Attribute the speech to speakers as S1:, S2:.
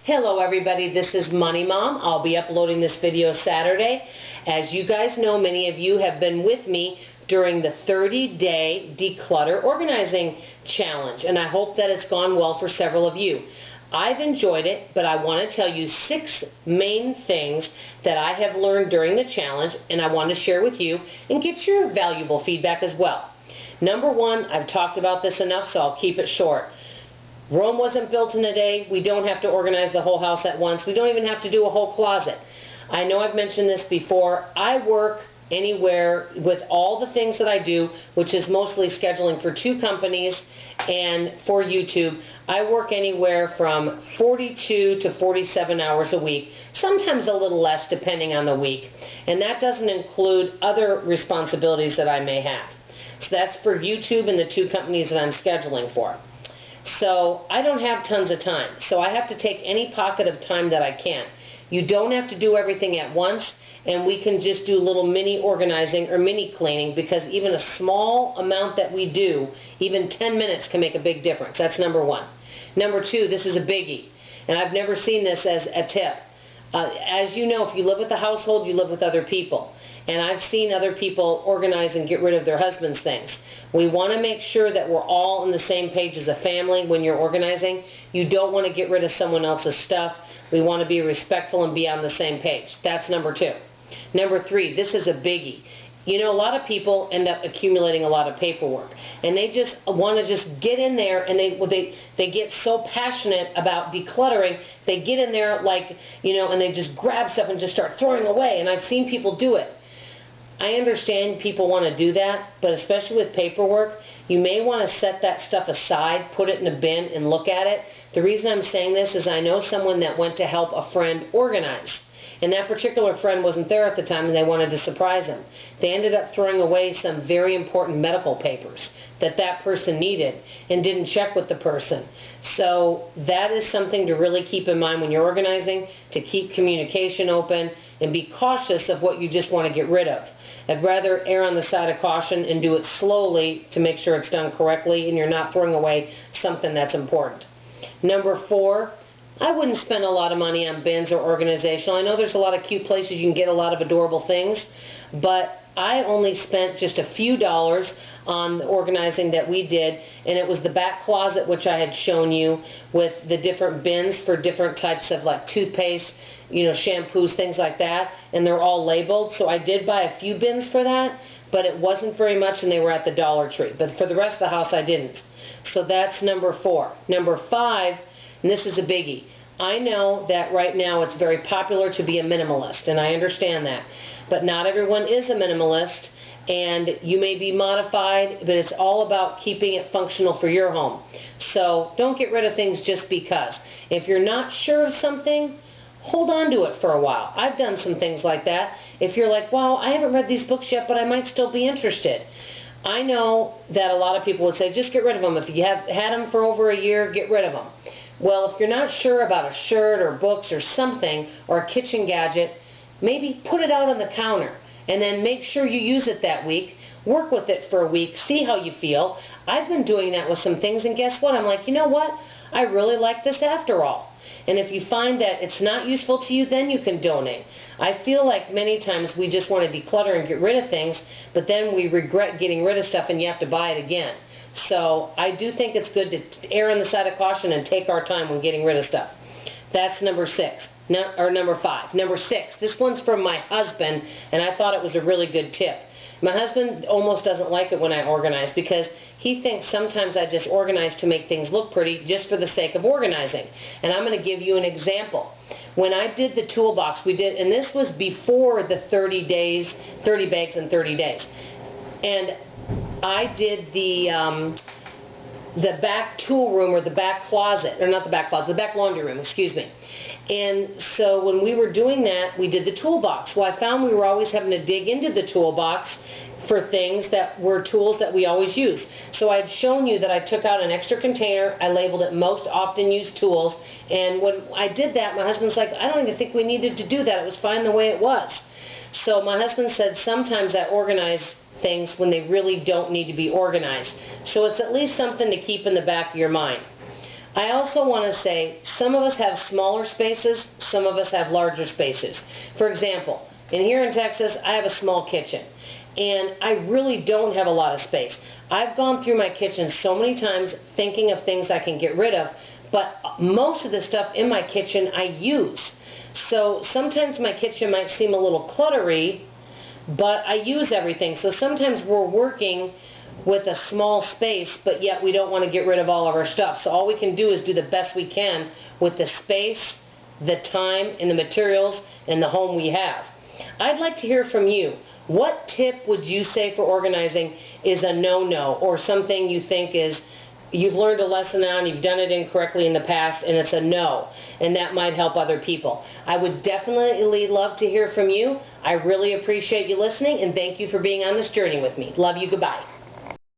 S1: Hello everybody, this is Money Mom. I'll be uploading this video Saturday. As you guys know, many of you have been with me during the 30-day Declutter Organizing Challenge, and I hope that it's gone well for several of you. I've enjoyed it, but I want to tell you 6 main things that I have learned during the challenge, and I want to share with you and get your valuable feedback as well. Number 1, I've talked about this enough, so I'll keep it short. Rome wasn't built in a day. We don't have to organize the whole house at once. We don't even have to do a whole closet. I know I've mentioned this before. I work anywhere with all the things that I do, which is mostly scheduling for 2 companies and for YouTube. I work anywhere from 42 to 47 hours a week, sometimes a little less depending on the week. And that doesn't include other responsibilities that I may have. So that's for YouTube and the 2 companies that I'm scheduling for. So I don't have tons of time, so I have to take any pocket of time that I can. You don't have to do everything at once, and we can just do little mini organizing or mini cleaning, because even a small amount that we do, even 10 minutes can make a big difference. That's number 1. Number 2, this is a biggie, and I've never seen this as a tip. As you know, if you live with a household, you live with other people. And I've seen other people organize and get rid of their husband's things. We want to make sure that we're all on the same page as a family when you're organizing. You don't want to get rid of someone else's stuff. We want to be respectful and be on the same page. That's number 2. Number 3, this is a biggie. You know, a lot of people end up accumulating a lot of paperwork, and they just want to just get in there, and they get so passionate about decluttering, they get in there like, you know, and they just grab stuff and just start throwing away, and I've seen people do it. I understand people want to do that, but especially with paperwork, you may want to set that stuff aside, put it in a bin, and look at it. The reason I'm saying this is I know someone that went to help a friend organize, and that particular friend wasn't there at the time, and they wanted to surprise him. They ended up throwing away some very important medical papers that person needed and didn't check with the person. So that is something to really keep in mind when you're organizing, to keep communication open and be cautious of what you just want to get rid of. I'd rather err on the side of caution and do it slowly to make sure it's done correctly and you're not throwing away something that's important. Number 4, I wouldn't spend a lot of money on bins or organizational. I know there's a lot of cute places you can get a lot of adorable things, but I only spent just a few dollars on the organizing that we did, and it was the back closet, which I had shown you, with the different bins for different types of like toothpaste, you know, shampoos, things like that, and they're all labeled. So I did buy a few bins for that, but it wasn't very much, and they were at the Dollar Tree. But for the rest of the house, I didn't. So that's number 4. Number 5, and this is a biggie. I know that right now it's very popular to be a minimalist, and I understand that. But not everyone is a minimalist, and you may be modified, but it's all about keeping it functional for your home. So don't get rid of things just because. If you're not sure of something, hold on to it for a while. I've done some things like that. If you're like, wow, I haven't read these books yet, but I might still be interested. I know that a lot of people would say, just get rid of them. If you have had them for over a year, get rid of them. Well, if you're not sure about a shirt or books or something, or a kitchen gadget, maybe put it out on the counter and then make sure you use it that week. Work with it for a week, see how you feel. I've been doing that with some things, and guess what? I'm like, you know what? I really like this after all. And if you find that it's not useful to you, then you can donate. I feel like many times we just want to declutter and get rid of things, but then we regret getting rid of stuff and you have to buy it again. So I do think it's good to err on the side of caution and take our time when getting rid of stuff. That's number 6. Number 5. Number 6. This one's from my husband, and I thought it was a really good tip. My husband almost doesn't like it when I organize, because he thinks sometimes I just organize to make things look pretty just for the sake of organizing. And I'm going to give you an example. When I did the toolbox, and this was before the 30 bags in 30 days. And I did the back tool room, or the back closet, or not the back closet, the back laundry room, excuse me. And so when we were doing that, we did the toolbox. Well, I found we were always having to dig into the toolbox for things that were tools that we always use. So I had shown you that I took out an extra container, I labeled it most often used tools, and when I did that, my husband's like, I don't even think we needed to do that, it was fine the way it was. So my husband said sometimes I organize things when they really don't need to be organized. So it's at least something to keep in the back of your mind. I also want to say some of us have smaller spaces, some of us have larger spaces. For example, here in Texas, I have a small kitchen, and I really don't have a lot of space. I've gone through my kitchen so many times thinking of things I can get rid of, but most of the stuff in my kitchen I use. So sometimes my kitchen might seem a little cluttery, but I use everything. So sometimes we're working with a small space, but yet we don't want to get rid of all of our stuff. So all we can do is do the best we can with the space, the time, and the materials, and the home we have. I'd like to hear from you. What tip would you say for organizing is a no-no, or something you think is you've learned a lesson on, you've done it incorrectly in the past, and it's a no, and that might help other people? I would definitely love to hear from you. I really appreciate you listening, and thank you for being on this journey with me. Love you. Goodbye.